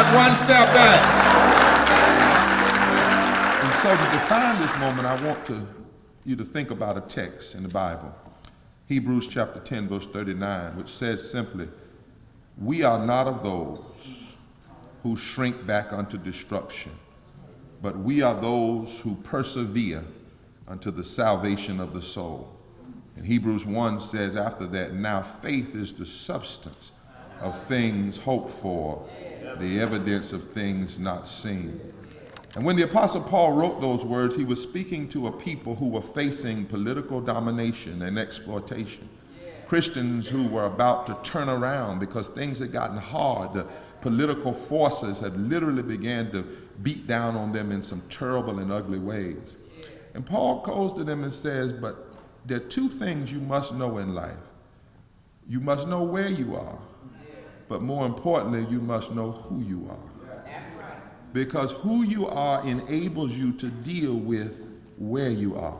step, one step back. And so to define this moment, I want you to think about a text in the Bible. Hebrews chapter 10, verse 39, which says simply, we are not of those who shrink back unto destruction, but we are those who persevere unto the salvation of the soul. And Hebrews 1 says after that, now faith is the substance of things hoped for, the evidence of things not seen. And when the Apostle Paul wrote those words, he was speaking to a people who were facing political domination and exploitation. Christians who were about to turn around because things had gotten hard. The political forces had literally began to beat down on them in some terrible and ugly ways. And Paul goes to them and says, but there are two things you must know in life. You must know where you are, but more importantly, you must know who you are. Because who you are enables you to deal with where you are.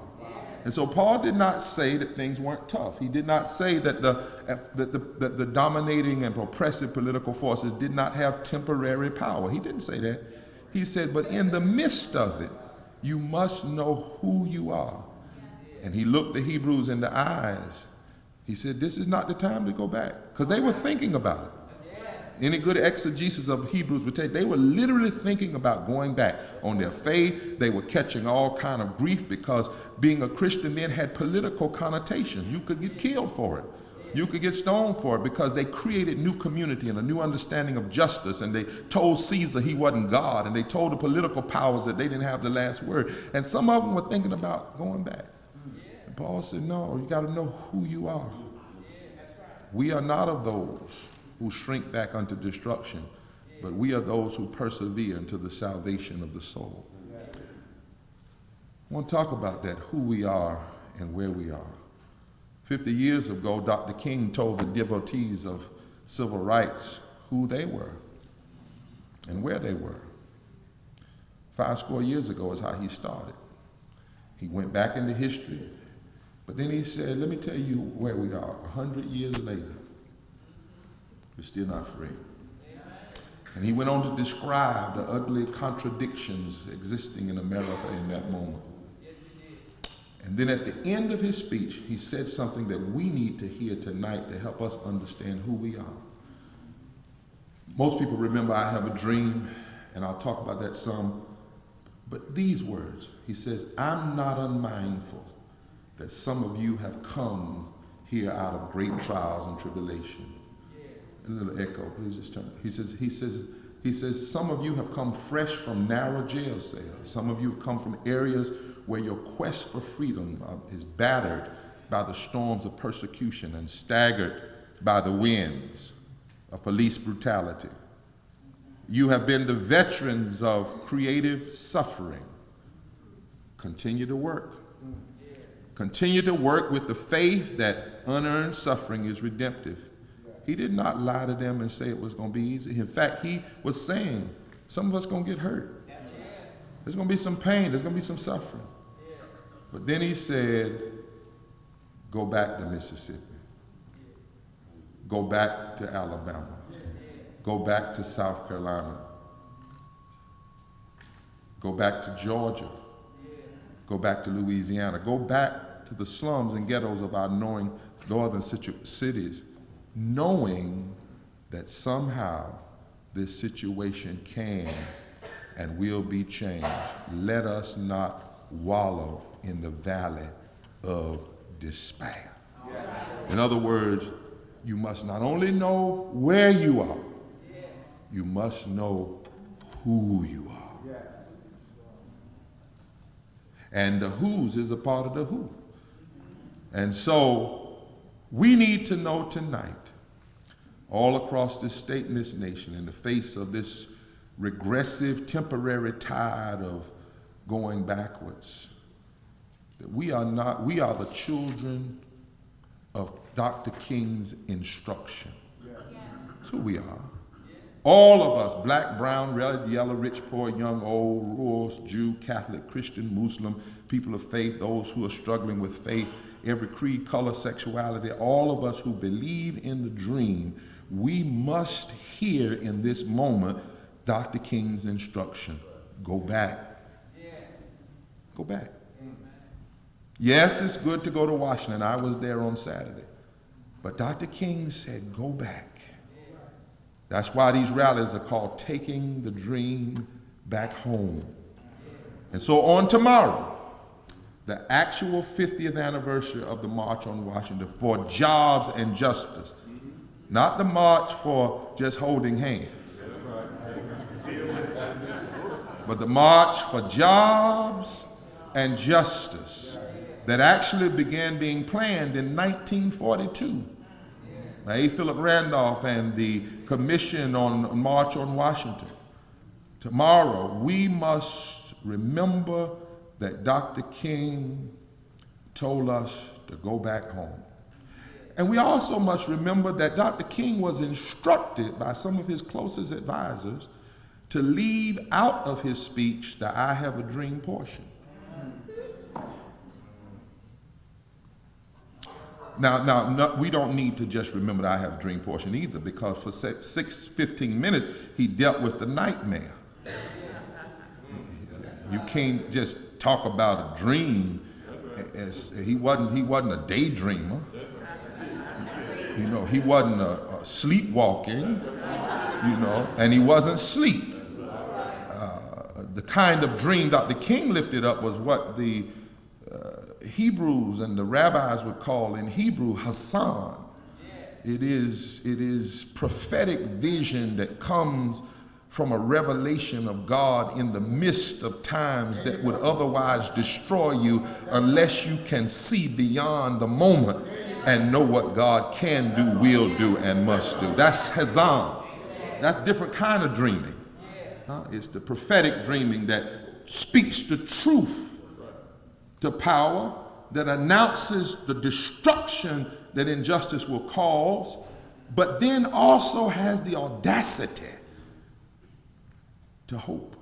And so Paul did not say that things weren't tough. He did not say that the dominating and oppressive political forces did not have temporary power. He didn't say that. He said, but in the midst of it, you must know who you are. And he looked the Hebrews in the eyes. He said, this is not the time to go back. Because they were thinking about it. Any good exegesis of Hebrews would take, they were literally thinking about going back on their faith. They were catching all kind of grief because being a Christian then had political connotations. You could get killed for it. You could get stoned for it because they created new community and a new understanding of justice, and they told Caesar he wasn't God, and they told the political powers that they didn't have the last word. And some of them were thinking about going back. And Paul said, no, you got to know who you are. We are not of those who shrink back unto destruction, but we are those who persevere into the salvation of the soul. I want to talk about that, who we are and where we are. 50 years ago, Dr. King told the devotees of civil rights who they were and where they were. 50 years ago is how he started. He went back into history, but then he said, let me tell you where we are. 100 years later, we're still not free. And he went on to describe the ugly contradictions existing in America in that moment. And then at the end of his speech, he said something that we need to hear tonight to help us understand who we are. Most people remember I have a dream, and I'll talk about that some. But these words, he says, I'm not unmindful that some of you have come here out of great trials and tribulation. A little echo, please just turn. He says, some of you have come fresh from narrow jail cells. Some of you have come from areas where your quest for freedom is battered by the storms of persecution and staggered by the winds of police brutality. You have been the veterans of creative suffering. Continue to work. Continue to work with the faith that unearned suffering is redemptive. He did not lie to them and say it was going to be easy. In fact, he was saying, some of us going to get hurt. There's going to be some pain. There's going to be some suffering. But then he said, go back to Mississippi. Go back to Alabama. Go back to South Carolina. Go back to Georgia. Go back to Louisiana. Go back to the slums and ghettos of our northern cities, knowing that somehow this situation can and will be changed. Let us not wallow in the valley of despair. In other words, you must not only know where you are, you must know who you are. And the whose is a part of the who. And so we need to know tonight, all across this state and this nation, in the face of this regressive, temporary tide of going backwards, that we are the children of Dr. King's instruction. That's who we are. All of us, black, brown, red, yellow, rich, poor, young, old, rural, Jew, Catholic, Christian, Muslim, people of faith, those who are struggling with faith, every creed, color, sexuality, all of us who believe in the dream, we must hear in this moment Dr. King's instruction. Go back. Go back. Yes, it's good to go to Washington. I was there on Saturday. But Dr. King said, go back. That's why these rallies are called Taking the Dream Back Home. And so on tomorrow, the actual 50th anniversary of the March on Washington for jobs and justice, not the march for just holding hands, but the march for jobs and justice that actually began being planned in 1942. A. Philip Randolph and the Commission on March on Washington. Tomorrow, we must remember that Dr. King told us to go back home. And we also must remember that Dr. King was instructed by some of his closest advisors to leave out of his speech the I have a dream portion. Now, we don't need to just remember the I have a dream portion either, because for 15 minutes, he dealt with the nightmare. You can't just talk about a dream. He wasn't a daydreamer. You know, he wasn't a sleepwalking, you know, and he wasn't asleep. The kind of dream Dr. King lifted up was what the Hebrews and the rabbis would call in Hebrew Hassan. It is prophetic vision that comes from a revelation of God in the midst of times that would otherwise destroy you unless you can see beyond the moment and know what God can do, will do, and must do. That's Hazan. That's a different kind of dreaming. It's the prophetic dreaming that speaks the truth to power, that announces the destruction that injustice will cause, but then also has the audacity to hope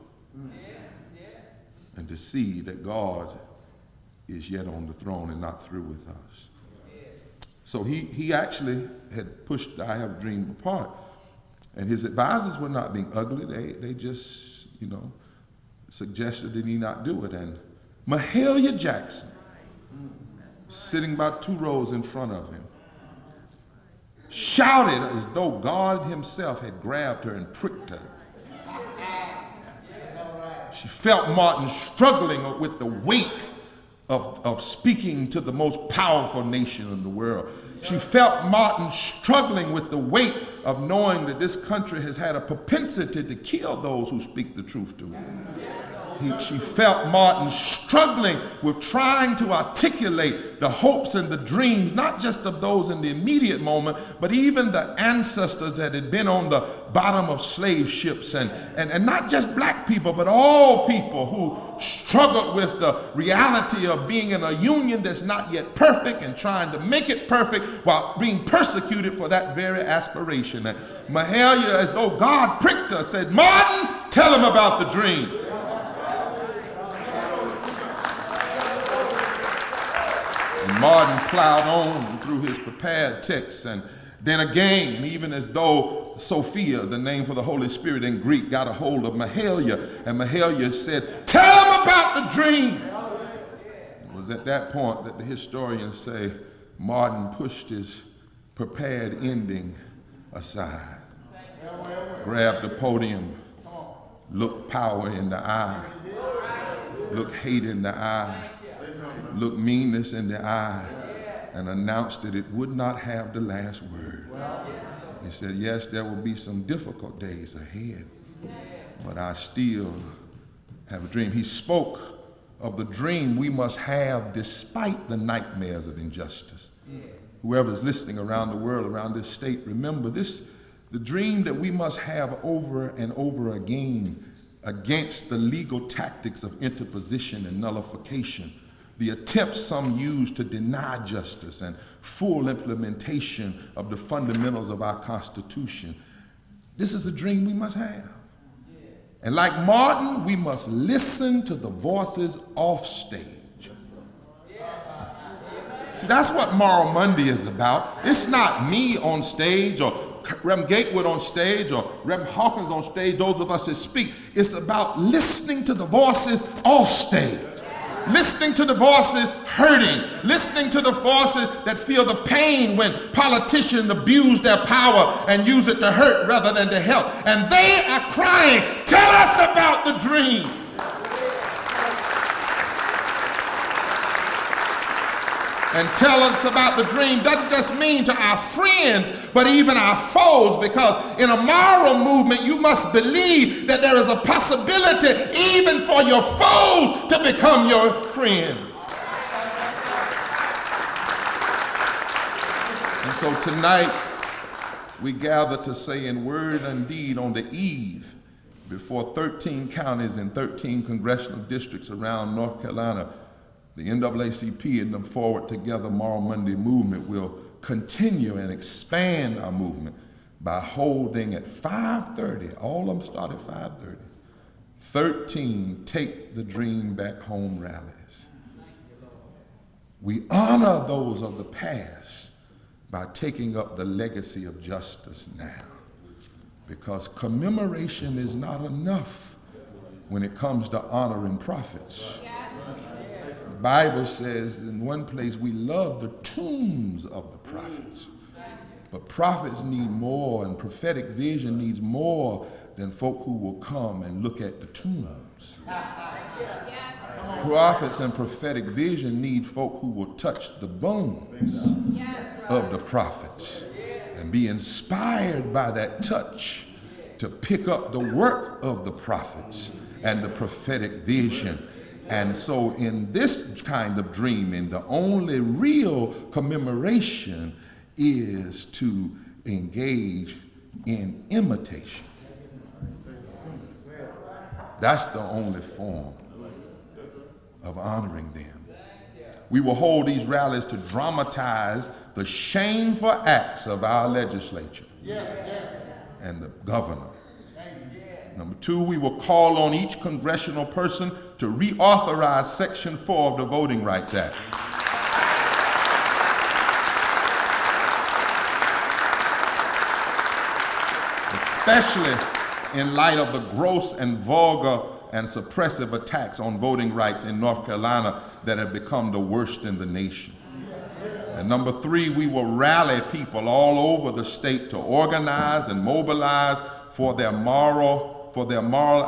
and to see that God is yet on the throne and not through with us. So he actually had pushed the I Have a Dream apart. And his advisors were not being ugly. They just, you know, suggested that he not do it. And Mahalia Jackson, sitting about 2 rows in front of him, shouted as though God himself had grabbed her and pricked her. She felt Martin struggling with the weight of speaking to the most powerful nation in the world. She felt Martin struggling with the weight of knowing that this country has had a propensity to kill those who speak the truth to him. She felt Martin struggling with trying to articulate the hopes and the dreams, not just of those in the immediate moment, but even the ancestors that had been on the bottom of slave ships, and not just black people, but all people who struggled with the reality of being in a union that's not yet perfect and trying to make it perfect while being persecuted for that very aspiration. And Mahalia, as though God pricked her, said, "Martin, tell him about the dream." And Martin plowed on through his prepared text, and then again, even as though Sophia, the name for the Holy Spirit in Greek, got a hold of Mahalia, and Mahalia said, "Tell him about the dream." It was at that point that the historians say Martin pushed his prepared ending aside, grabbed the podium, looked power in the eye, looked hate in the eye, looked meanness in the eye, and announced that it would not have the last word. He said, yes, there will be some difficult days ahead, but I still have a dream. He spoke of the dream we must have despite the nightmares of injustice. Whoever's listening around the world, around this state, remember this, the dream that we must have over and over again against the legal tactics of interposition and nullification, the attempts some use to deny justice and full implementation of the fundamentals of our Constitution. This is a dream we must have. And like Martin, we must listen to the voices off stage. See, that's what Moral Monday is about. It's not me on stage or Reverend Gatewood on stage or Reverend Hawkins on stage, those of us that speak, it's about listening to the voices off stage. Listening to the voices hurting, listening to the voices that feel the pain when politicians abuse their power and use it to hurt rather than to help. And they are crying, tell us about the dream. And tell us about the dream doesn't just mean to our friends, but even our foes, because in a moral movement, you must believe that there is a possibility even for your foes to become your friends. And so tonight, we gather to say in word and deed on the eve before 13 counties and 13 congressional districts around North Carolina, the NAACP and the Forward Together Moral Monday movement will continue and expand our movement by holding at 5:30, all of them start at 5:30, 13 Take the Dream Back Home rallies. We honor those of the past by taking up the legacy of justice now, because commemoration is not enough when it comes to honoring prophets. The Bible says in one place we love the tombs of the prophets. But prophets need more, and prophetic vision needs more than folk who will come and look at the tombs. Prophets and prophetic vision need folk who will touch the bones of the prophets and be inspired by that touch to pick up the work of the prophets and the prophetic vision. And so in this kind of dreaming, the only real commemoration is to engage in imitation. That's the only form of honoring them. We will hold these rallies to dramatize the shameful acts of our legislature and the governor. Number two, we will call on each congressional person to reauthorize Section 4 of the Voting Rights Act. Especially in light of the gross and vulgar and suppressive attacks on voting rights in North Carolina that have become the worst in the nation. And number three, we will rally people all over the state to organize and mobilize for their moral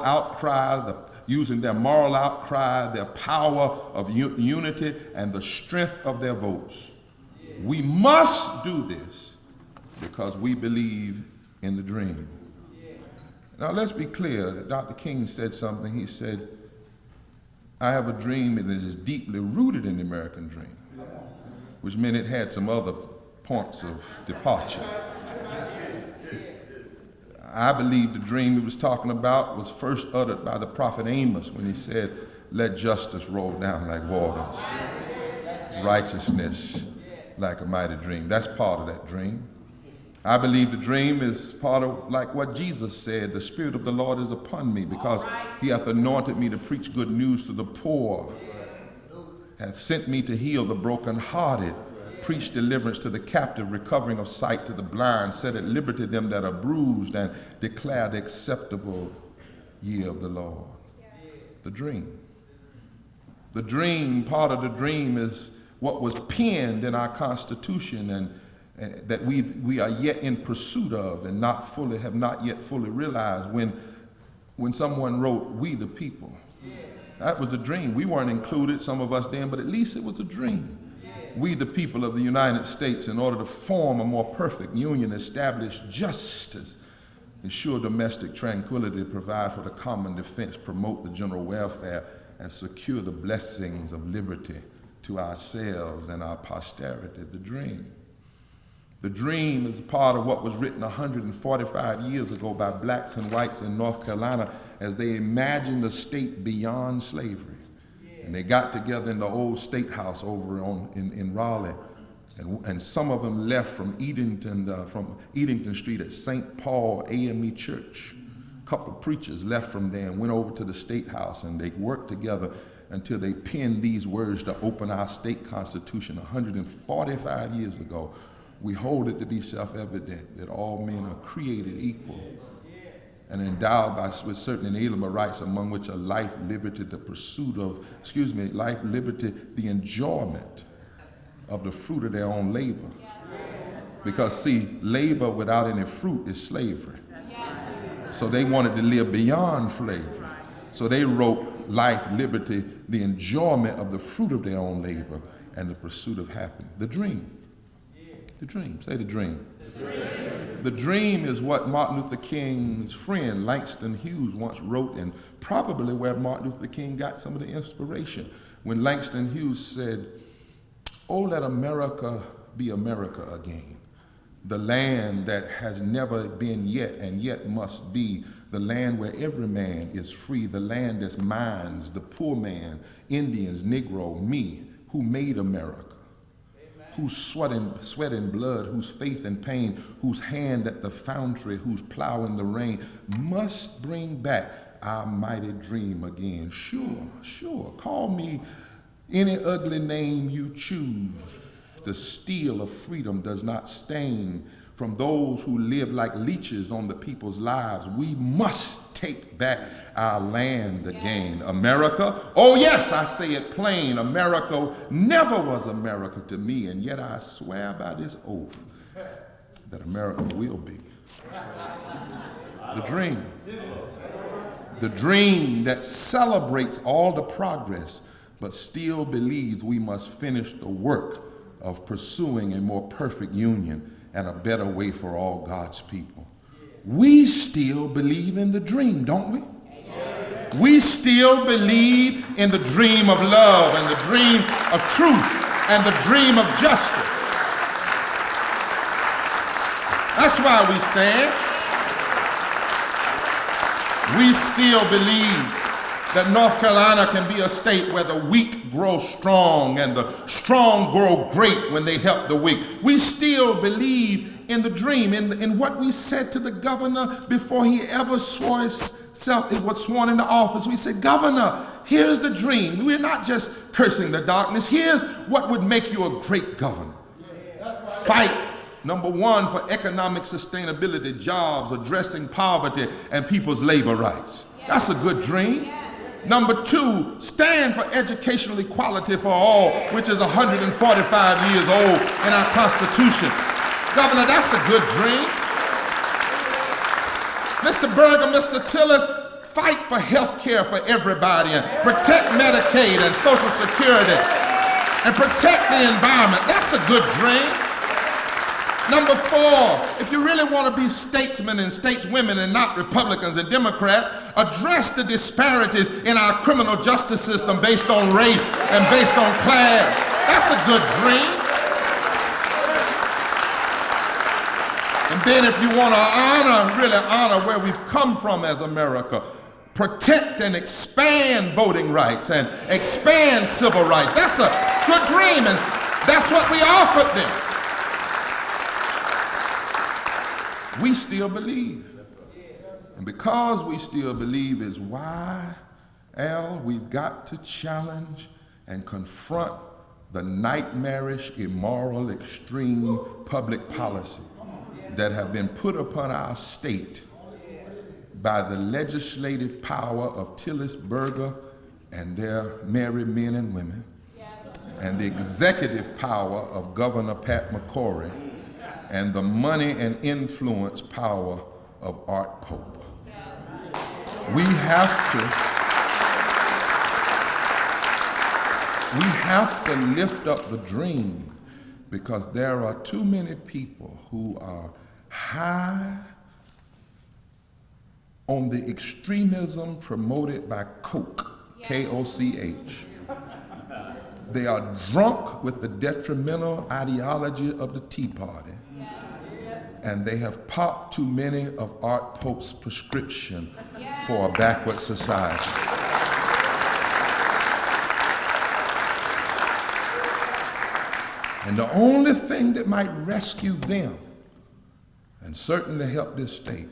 outcry, using their moral outcry, their power of unity, and the strength of their votes. We must do this because we believe in the dream. Now let's be clear. Dr. King said something. He said, I have a dream that is deeply rooted in the American dream, which meant it had some other points of departure. I believe the dream he was talking about was first uttered by the prophet Amos when he said, let justice roll down like waters, righteousness like a mighty dream. That's part of that dream. I believe the dream is part of like what Jesus said, the Spirit of the Lord is upon me because he hath anointed me to preach good news to the poor, hath sent me to heal the brokenhearted, preach deliverance to the captive, recovering of sight to the blind, set at liberty them that are bruised, and declare the acceptable year of the Lord. The dream. The dream, part of the dream is what was penned in our Constitution and that we are yet in pursuit of and have not yet fully realized. When someone wrote, we the people, that was a dream. We weren't included, some of us then, but at least it was a dream. We the people of the United States, in order to form a more perfect union, establish justice, ensure domestic tranquility, provide for the common defense, promote the general welfare, and secure the blessings of liberty to ourselves and our posterity. The dream. The dream is part of what was written 145 years ago by blacks and whites in North Carolina as they imagined a state beyond slavery. And they got together in the old state house over in Raleigh. And some of them left from Edenton Street at St. Paul AME Church. A couple of preachers left from there and went over to the state house, and they worked together until they penned these words to open our state constitution 145 years ago. We hold it to be self-evident that all men are created equal and endowed with certain inalienable rights, among which are life, liberty, the pursuit of, life, liberty, the enjoyment of the fruit of their own labor. Because see, labor without any fruit is slavery. So they wanted to live beyond slavery. So they wrote life, liberty, the enjoyment of the fruit of their own labor, and the pursuit of happiness. The dream. The dream. Say the dream. The dream. The dream is what Martin Luther King's friend Langston Hughes once wrote, and probably where Martin Luther King got some of the inspiration. When Langston Hughes said, "Oh, let America be America again. The land that has never been yet and yet must be, the land where every man is free, the land that's mine, the poor man, Indians, Negro, me, who made America, whose sweat and blood, whose faith and pain, whose hand at the foundry, whose plow in the rain, must bring back our mighty dream again. Sure, call me any ugly name you choose. The steel of freedom does not stain from those who live like leeches on the people's lives. We must take back our land again. America, oh yes, I say it plain, America never was America to me, and yet I swear by this oath that America will be." The dream. The dream that celebrates all the progress, but still believes we must finish the work of pursuing a more perfect union and a better way for all God's people. We still believe in the dream, don't we? We still believe in the dream of love and the dream of truth and the dream of justice. That's why we stand. We still believe that North Carolina can be a state where the weak grow strong and the strong grow great when they help the weak. We still believe in the dream, in what we said to the governor before he ever was sworn into office. We said, "Governor, here's the dream. We're not just cursing the darkness. Here's what would make you a great governor. Fight, number one, for economic sustainability, jobs, addressing poverty, and people's labor rights." That's a good dream. Number two, stand for educational equality for all, which is 145 years old in our Constitution. Governor, that's a good dream. Mr. Berger, Mr. Tillis, fight for health care for everybody and protect Medicaid and Social Security and protect the environment. That's a good dream. Number four, if you really want to be statesmen and stateswomen and not Republicans and Democrats, address the disparities in our criminal justice system based on race and based on class. That's a good dream. And then if you want to really honor where we've come from as America, protect and expand voting rights and expand civil rights. That's a good dream, and that's what we offered them. We still believe. And because we still believe is why, Al, we've got to challenge and confront the nightmarish, immoral, extreme public policy that have been put upon our state by the legislative power of Tillis, Berger, and their merry men and women, and the executive power of Governor Pat McCrory, and the money and influence power of Art Pope. We have to lift up the dream, because there are too many people who are high on the extremism promoted by Koch, K-O-C-H. They are drunk with the detrimental ideology of the Tea Party. And they have popped too many of Art Pope's prescription for a backward society. And the only thing that might rescue them, and certainly help this state,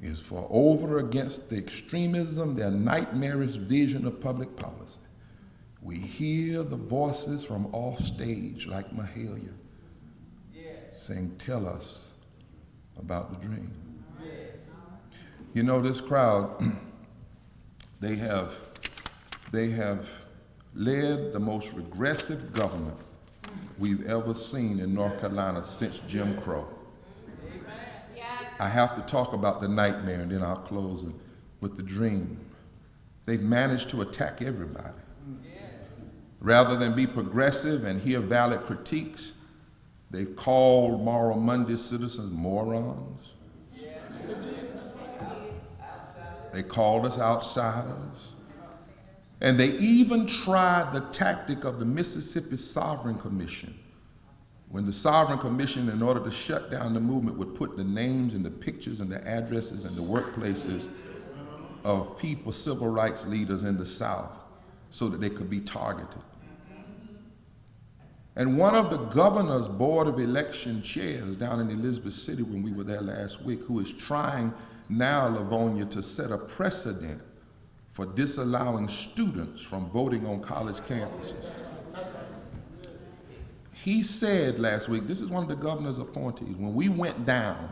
is for over against the extremism, their nightmarish vision of public policy. We hear the voices from off stage like Mahalia, saying, tell us about the dream. You know, this crowd, they have led the most regressive government we've ever seen in North Carolina since Jim Crow. I have to talk about the nightmare, and then I'll close with the dream. They've managed to attack everybody. Rather than be progressive and hear valid critiques, they've called Moral Monday citizens morons. They called us outsiders. And they even tried the tactic of the Mississippi Sovereign Commission. When the Sovereign Commission, in order to shut down the movement, would put the names and the pictures and the addresses and the workplaces of people, civil rights leaders in the South, so that they could be targeted. And one of the governor's board of election chairs down in Elizabeth City when we were there last week, who is trying now, Livonia, to set a precedent for disallowing students from voting on college campuses. He said last week, this is one of the governor's appointees, when we went down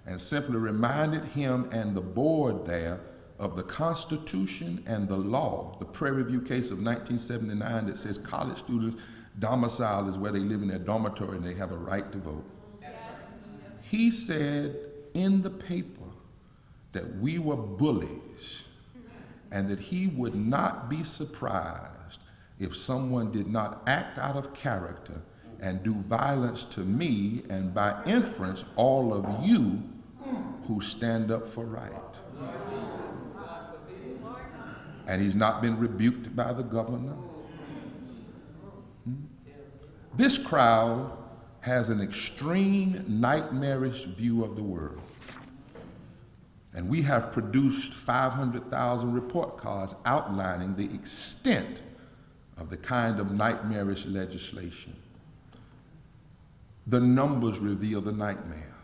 and simply reminded him and the board there of the Constitution and the law, the Prairie View case of 1979 that says college students' domicile is where they live in their dormitory and they have a right to vote. He said in the paper that we were bullies and that he would not be surprised if someone did not act out of character and do violence to me and by inference all of you who stand up for right. And he's not been rebuked by the governor. This crowd has an extreme nightmarish view of the world. And we have produced 500,000 report cards outlining the extent of the kind of nightmarish legislation. The numbers reveal the nightmare.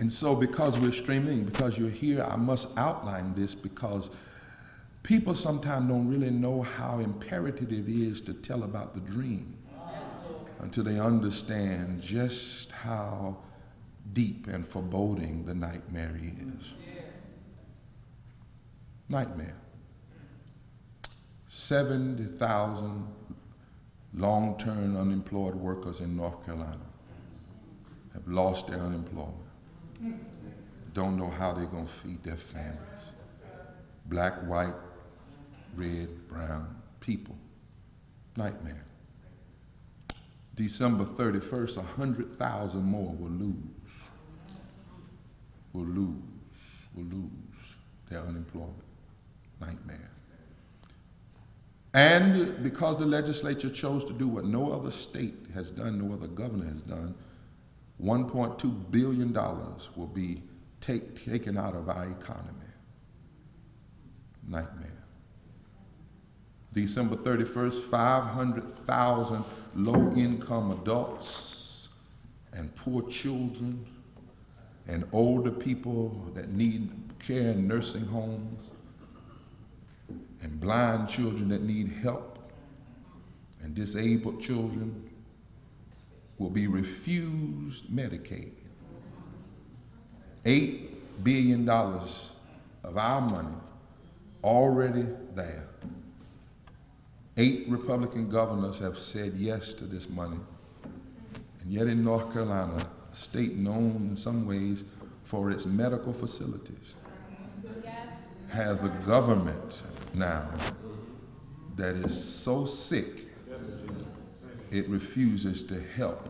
And so because we're streaming, because you're here, I must outline this because people sometimes don't really know how imperative it is to tell about the dream until they understand just how deep and foreboding the nightmare is. Nightmare. 70,000 long-term unemployed workers in North Carolina have lost their unemployment. Don't know how they're going to feed their families. Black, white, red, brown people. Nightmare. December 31st, 100,000 more will lose their unemployment. Nightmare. And because the legislature chose to do what no other state has done, no other governor has done, $1.2 billion will be taken out of our economy. Nightmare. December 31st, 500,000 low-income adults and poor children and older people that need care in nursing homes and blind children that need help and disabled children will be refused Medicaid. $8 billion of our money already there. 8 Republican governors have said yes to this money. And yet in North Carolina, a state known in some ways for its medical facilities, has a government now that is so sick, it refuses to help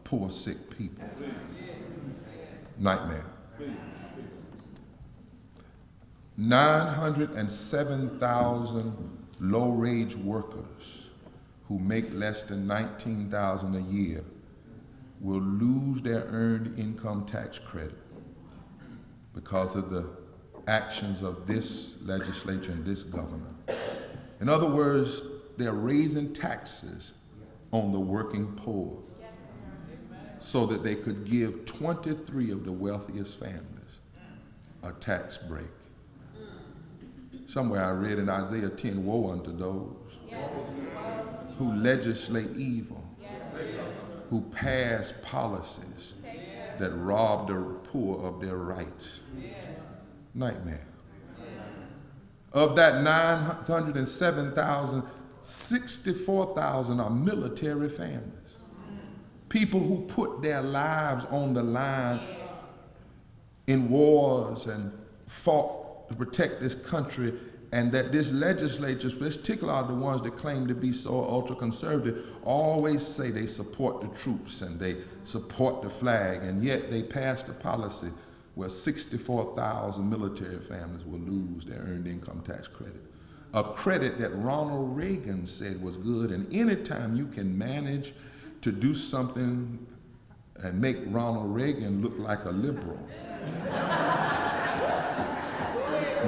poor, sick people. Nightmare. 907,000 low-wage workers who make less than $19,000 a year will lose their earned income tax credit because of the actions of this legislature and this governor. In other words, they're raising taxes on the working poor so that they could give 23 of the wealthiest families a tax break. Somewhere I read in Isaiah 10, woe unto those who legislate evil, who passed policies that robbed the poor of their rights. Nightmare. Of that 907,000, 64,000 are military families. People who put their lives on the line in wars and fought to protect this country, and that this legislature, particularly the ones that claim to be so ultra-conservative, always say they support the troops and they support the flag, and yet they passed a policy where 64,000 military families will lose their earned income tax credit. A credit that Ronald Reagan said was good, and anytime you can manage to do something and make Ronald Reagan look like a liberal,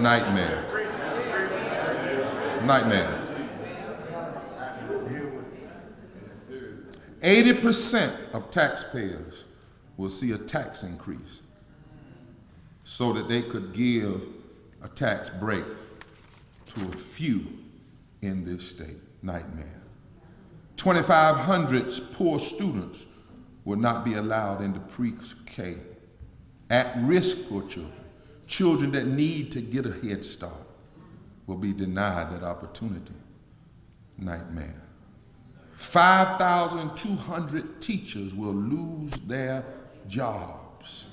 nightmare. Nightmare. 80% of taxpayers will see a tax increase so that they could give a tax break to a few in this state. Nightmare. 2,500 poor students will not be allowed into pre-K. At-risk poor children, children that need to get a head start, will be denied that opportunity. Nightmare. 5,200 teachers will lose their jobs.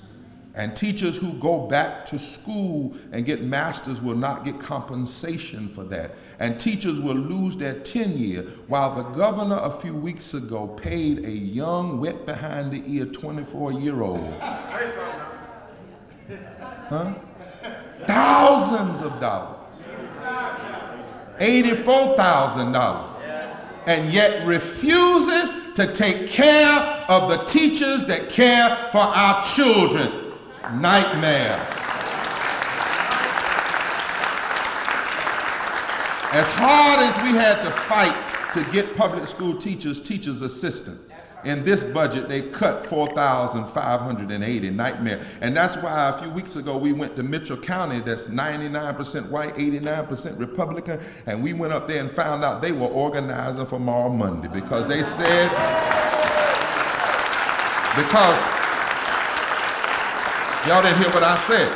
And teachers who go back to school and get masters will not get compensation for that. And teachers will lose their tenure, while the governor a few weeks ago paid a young, wet behind the ear 24-year-old thousands of dollars. $84,000, and yet refuses to take care of the teachers that care for our children. Nightmare. As hard as we had to fight to get public school teachers assistant, in this budget, they cut 4,580, nightmare. And that's why a few weeks ago we went to Mitchell County, that's 99% white, 89% Republican, and we went up there and found out they were organizing for tomorrow Monday, because they said, because, y'all didn't hear what I said.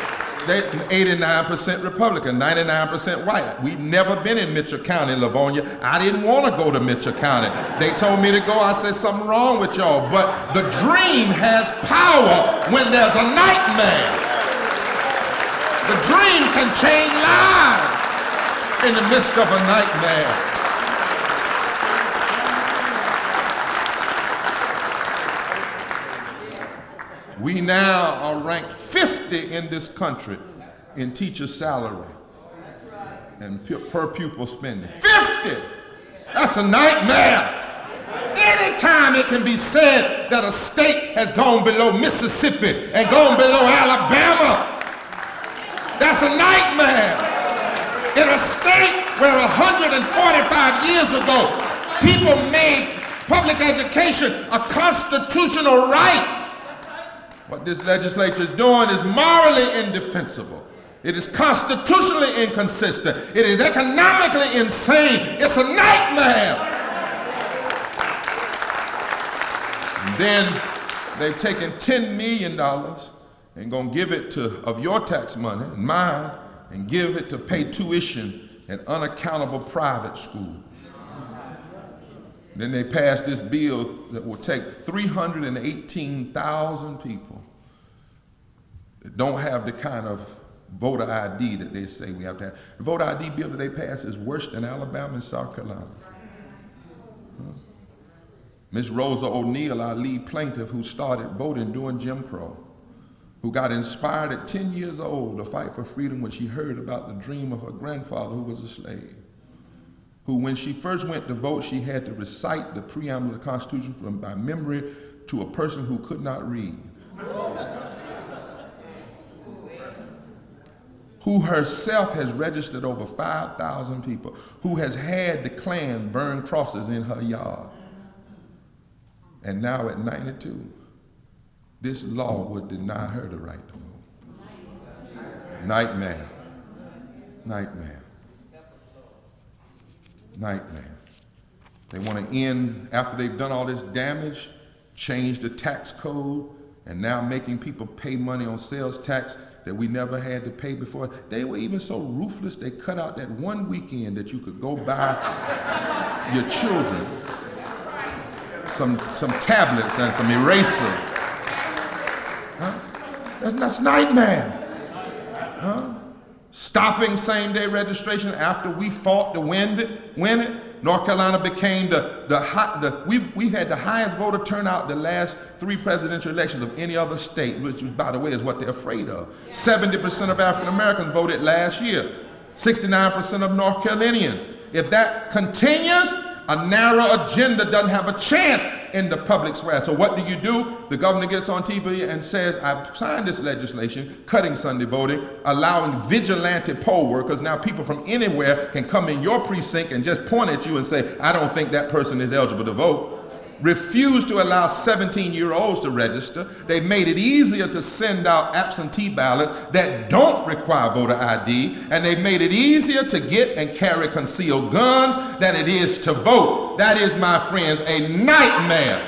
They 89% Republican, 99% white. We've never been in Mitchell County, Livonia. I didn't want to go to Mitchell County. They told me to go. I said, something wrong with y'all. But the dream has power when there's a nightmare. The dream can change lives in the midst of a nightmare. We now are ranked 50 in this country in teacher salary and per pupil spending. 50! That's a nightmare. Anytime it can be said that a state has gone below Mississippi and gone below Alabama, that's a nightmare. In a state where 145 years ago, people made public education a constitutional right, what this legislature is doing is morally indefensible. It is constitutionally inconsistent. It is economically insane. It's a nightmare. And then they've taken $10 million and gonna give it to, of your tax money and mine, and give it to pay tuition at unaccountable private schools. Then they passed this bill that will take 318,000 people that don't have the kind of voter ID that they say we have to have. The voter ID bill that they passed is worse than Alabama and South Carolina. Ms. Rosa O'Neill, our lead plaintiff, who started voting during Jim Crow, who got inspired at 10 years old to fight for freedom when she heard about the dream of her grandfather who was a slave, who when she first went to vote, she had to recite the preamble of the Constitution by memory to a person who could not read, who herself has registered over 5,000 people, who has had the Klan burn crosses in her yard. And now at 92, this law would deny her the right to vote. Nightmare. Nightmare. Nightmare. They want to end, after they've done all this damage, changed the tax code, and now making people pay money on sales tax that we never had to pay before. They were even so ruthless, they cut out that one weekend that you could go buy your children some tablets and some erasers. Huh? That's nightmare. Huh? Stopping same-day registration after we fought to win it. North Carolina became we've had the highest voter turnout the last 3 presidential elections of any other state, which, by the way, is what they're afraid of. 70% of African Americans voted last year. 69% of North Carolinians. If that continues, a narrow agenda doesn't have a chance in the public square. So what do? The governor gets on TV and says, I've signed this legislation, cutting Sunday voting, allowing vigilante poll workers. Now people from anywhere can come in your precinct and just point at you and say, I don't think that person is eligible to vote. Refuse to allow 17-year-olds to register. They've made it easier to send out absentee ballots that don't require voter ID, and they've made it easier to get and carry concealed guns than it is to vote. That is, my friends, a nightmare.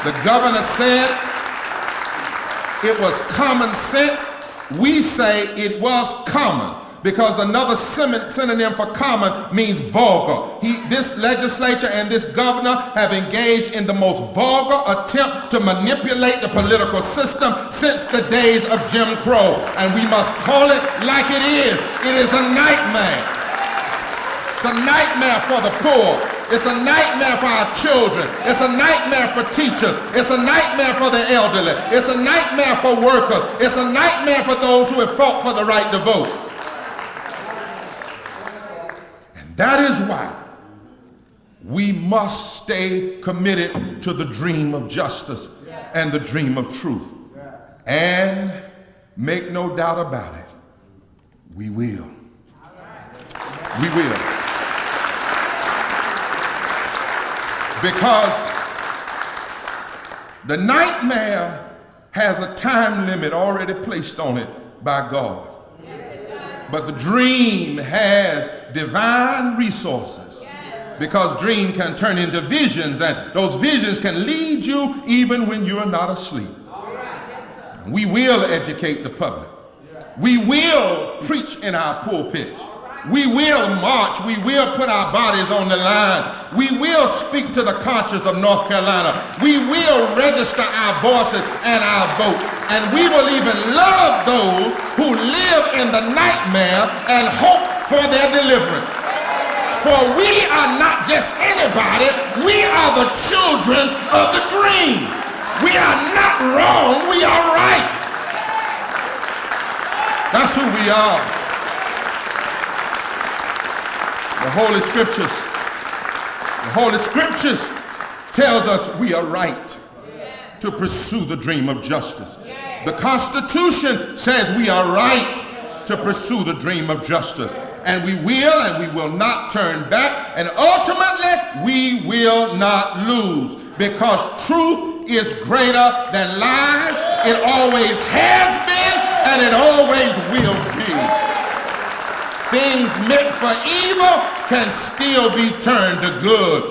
The governor said it was common sense. We say it was common, because another synonym for common means vulgar. This legislature and this governor have engaged in the most vulgar attempt to manipulate the political system since the days of Jim Crow. And we must call it like it is. It is a nightmare. It's a nightmare for the poor. It's a nightmare for our children. It's a nightmare for teachers. It's a nightmare for the elderly. It's a nightmare for workers. It's a nightmare for those who have fought for the right to vote. That is why we must stay committed to the dream of justice and the dream of truth. And make no doubt about it, we will. We will. Because the nightmare has a time limit already placed on it by God. But the dream has divine resources, because dream can turn into visions, and those visions can lead you even when you are not asleep. We will educate the public. We will preach in our pulpits. We will march. We will put our bodies on the line. We will speak to the conscience of North Carolina. We will register our voices and our vote. And we will even love those who live in the nightmare and hope for their deliverance. For we are not just anybody. We are the children of the dream. We are not wrong. We are right. That's who we are. The Holy Scriptures tells us we are right to pursue the dream of justice. The Constitution says we are right to pursue the dream of justice. And we will not turn back. And ultimately, we will not lose, because truth is greater than lies. It always has been, and it always will be. Things meant for evil can still be turned to good.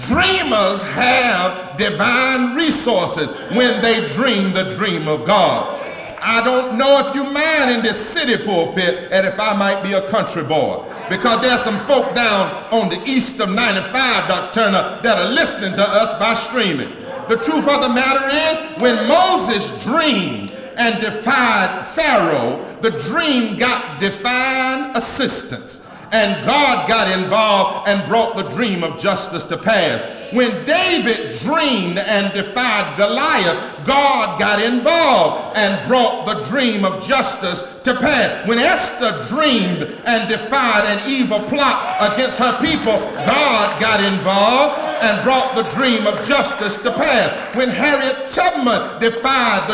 Dreamers have divine resources when they dream the dream of God. I don't know if you mind in this city pulpit and if I might be a country boy, because there's some folk down on the east of 95, Dr. Turner, that are listening to us by streaming. The truth of the matter is, when Moses dreamed and defied Pharaoh, the dream got divine assistance, and God got involved and brought the dream of justice to pass. When David dreamed and defied Goliath, God got involved and brought the dream of justice to pass. When Esther dreamed and defied an evil plot against her people, God got involved and brought the dream of justice to pass. When Harriet Tubman defied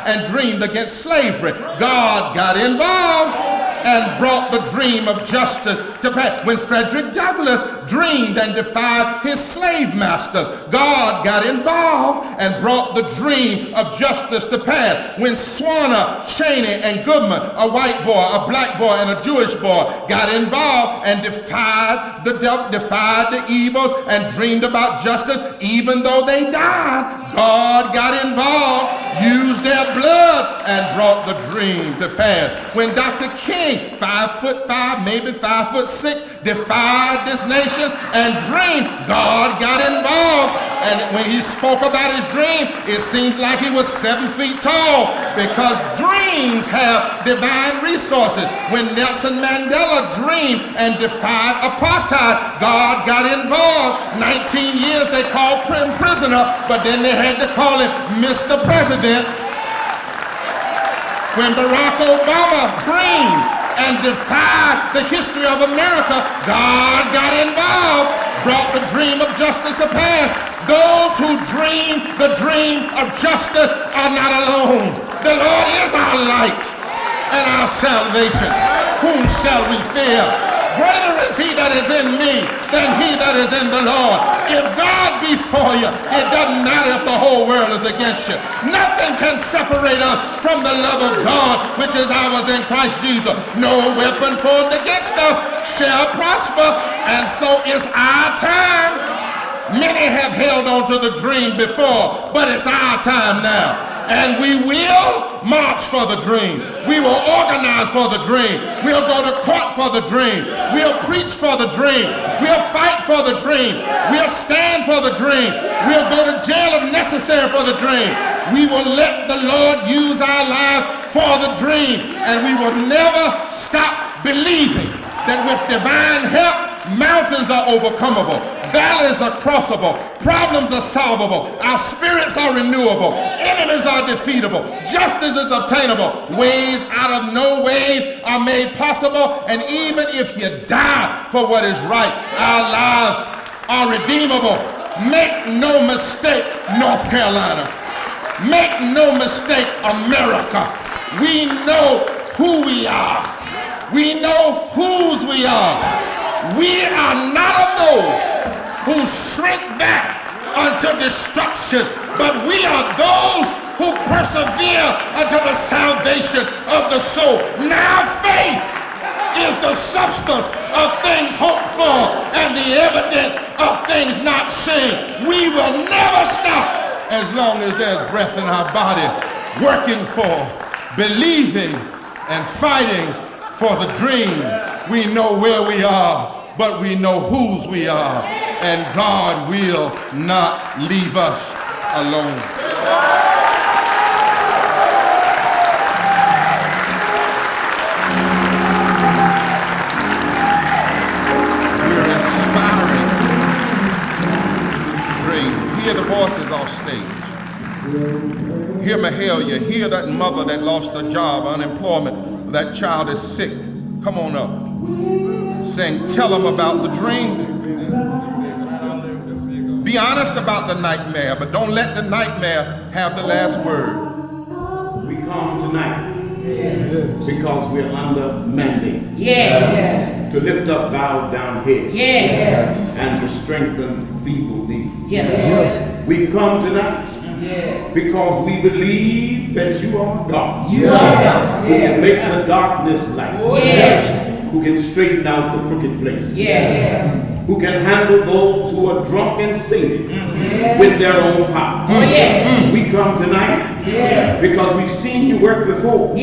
and dreamed against slavery, God got involved and brought the dream of justice to pass. When Frederick Douglass dreamed and defied his slave masters, God got involved and brought the dream of justice to pass. When Swanner, Cheney, and Goodman, a white boy, a black boy, and a Jewish boy, got involved and defied the evils and dreamed about justice, even though they died, God got involved, used their blood, and brought the dream to pass. When Dr. King, 5'5", maybe 5'6", defied this nation and dreamed, God got involved. And when he spoke about his dream, it seems like he was 7 feet tall, because dreams have divine resources. When Nelson Mandela dreamed and defied apartheid, God got involved. 19 years they called him prisoner, but then they had to call him Mr. President. When Barack Obama dreamed and defied the history of America, God got involved, brought the dream of justice to pass. Those who dream the dream of justice are not alone. The Lord is our light and our salvation. Whom shall we fear? Greater is he that is in me than he that is in the Lord. If God be for you, it doesn't matter if the whole world is against you. Nothing can separate us from the love of God, which is ours in Christ Jesus. No weapon formed against us shall prosper, and so is our time. Many have held on to the dream before, but it's our time now. And we will march for the dream. We will organize for the dream. We'll go to court for the dream. We'll preach for the dream. We'll fight for the dream. We'll stand for the dream. We'll go to jail if necessary for the dream. We will let the Lord use our lives for the dream. And we will never stop believing that with divine help, mountains are overcomable, valleys are crossable, problems are solvable, our spirits are renewable, enemies are defeatable, justice is obtainable, ways out of no ways are made possible, and even if you die for what is right, our lives are redeemable. Make no mistake, North Carolina. Make no mistake, America. We know who we are. We know whose we are. We are not of those who shrink back unto destruction, but we are those who persevere unto the salvation of the soul. Now faith is the substance of things hoped for and the evidence of things not seen. We will never stop as long as there's breath in our body, working for, believing, and fighting for the dream. We know where we are, but we know whose we are, and God will not leave us alone. We're inspiring dream. Hear the voices off stage. Hear Mahalia. Hear that mother that lost her job, unemployment. That child is sick. Come on up. Saying, tell them about the dream. Be honest about the nightmare, but don't let the nightmare have the last word. We come tonight because we're under mandate. To lift up bowed down heads. And to strengthen feeble knees. We come tonight because we believe that you are God. Who can make the darkness light. Who can straighten out the crooked place. Who can handle those who are drunk and sated with their own power. We come tonight because we've seen you work before.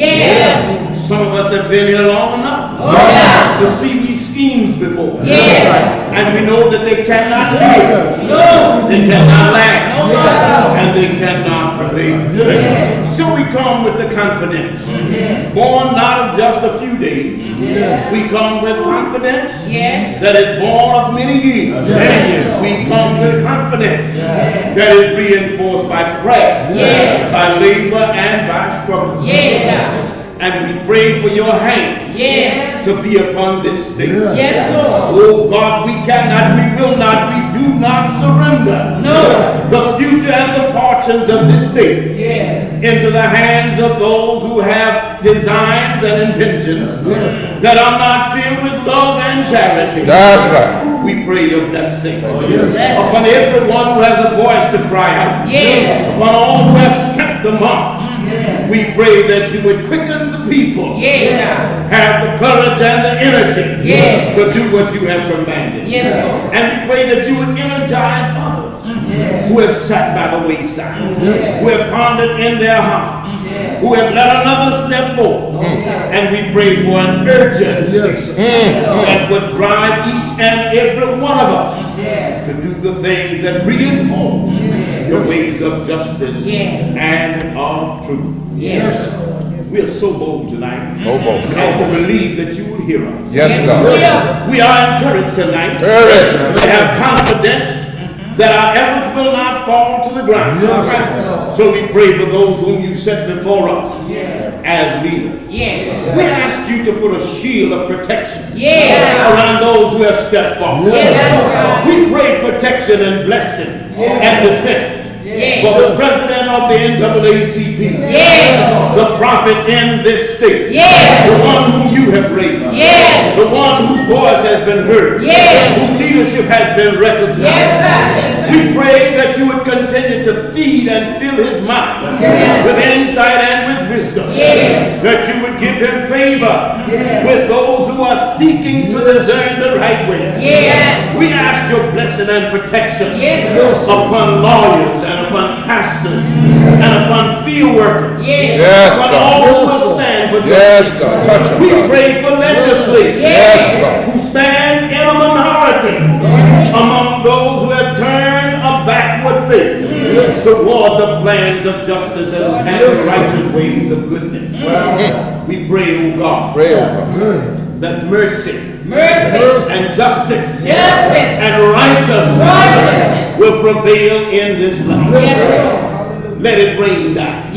Some of us have been here long enough to see these schemes before. And we know that they cannot live. They cannot last. And they cannot prevail. So we come with the confidence. Born not of just a few days. We come with confidence that is born of many years. We come with confidence that is reinforced by prayer, by labor, and by struggle. And we pray for your hand to be upon this state. Oh God, we cannot, we will not, we do not surrender the future and the fortunes of this state into the hands of those who have designs and intentions that are not filled with love and charity. That's right. We pray your blessing upon everyone who has a voice to cry out. Upon all who have strength to march. We pray that you would quicken the people. Have the courage and the energy to do what you have commanded. And we pray that you would energize others who have sat by the wayside, who have pondered in their heart, who have let another step forward. And we pray for an urgency that would drive each and every one of us to do the things that reinforce the ways of justice and of truth. We are so bold tonight as to believe that you will hear us. Yes, God. We are encouraged tonight. We have confidence that our efforts will not fall to the ground. So we pray for those whom you set before us as leaders. We ask you to put a shield of protection around those who have stepped forward. We pray protection and blessing and defense for the president of the NAACP, the prophet in this state, the one whom you have raised, the one whose voice has been heard, whose leadership has been recognized. We pray that you would continue to feed and fill his mind with insight and with wisdom, that you would give him favor with those who are seeking to discern the right way. We ask your blessing and protection upon lawyers and upon pastors and upon field workers, upon all who will stand with us. We pray for legislators who stand in a minority among those who have turned a backward face toward the plans of justice and the righteous ways of goodness. We pray, O God, that mercy and justice and righteousness will prevail in this land. Let it rain down.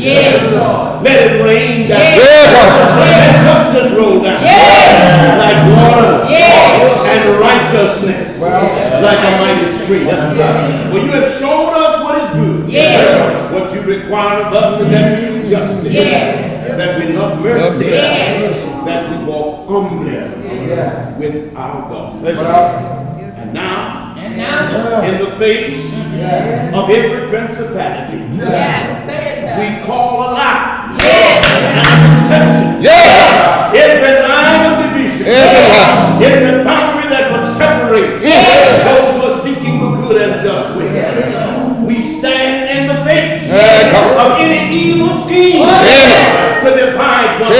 Let it rain down. Let justice roll down like water and righteousness like a mighty stream. For you have shown us what is good, what you require of us, and that we do justice, that we love mercy, that we walk humbly with our God. And now, in the face of every principality, we call a lie and deception, every line of division, every boundary that would separate those who are seeking the good and just way. We stand in the face of any evil scheme to divide one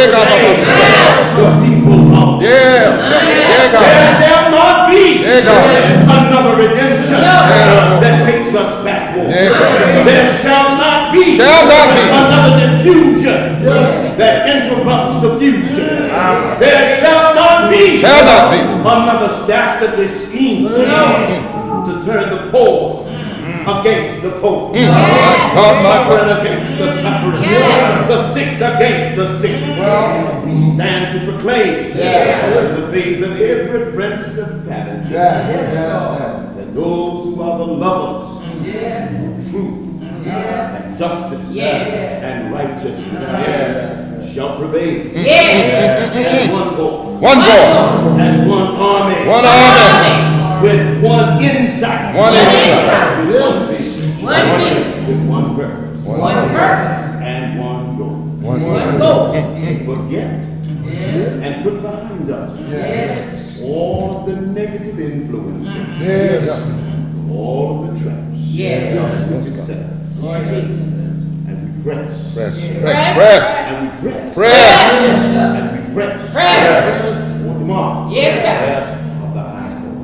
the people of there shall not be another redemption that takes us backward. There shall not be another diffusion that interrupts the fusion. There shall not be another dastardly scheme to turn the poor against the poor, the suffering against the suffering, the sick against the sick. We stand to proclaim the face of every principality that those who are the lovers of truth and justice and righteousness shall prevail as one voice, as one army, with one insight, with one purpose, and one goal. Forget and put behind us all the negative influences, all of the traps, Lord Jesus. And we press, and we press, and we press. For tomorrow, of the high court.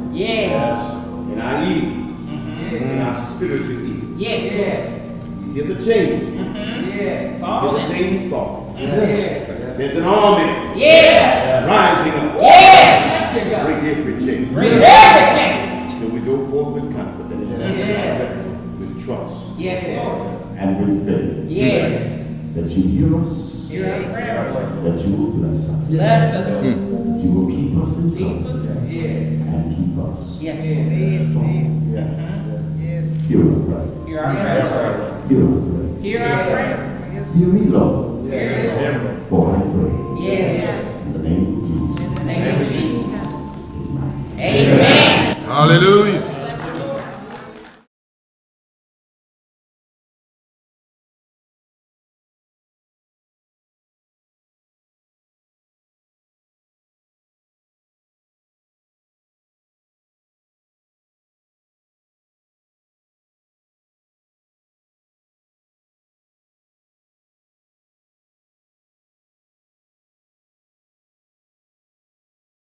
In our ear, in our spiritual ear. You hear the change. You hear the same fall. There's an army rising up. Break every chain. So we go forth with confidence, with trust, and with faith. That you hear us, that you will bless us, that you will keep us in confidence, and keep us strong. Hear our prayer. Hear our prayer. Fill me, Lord.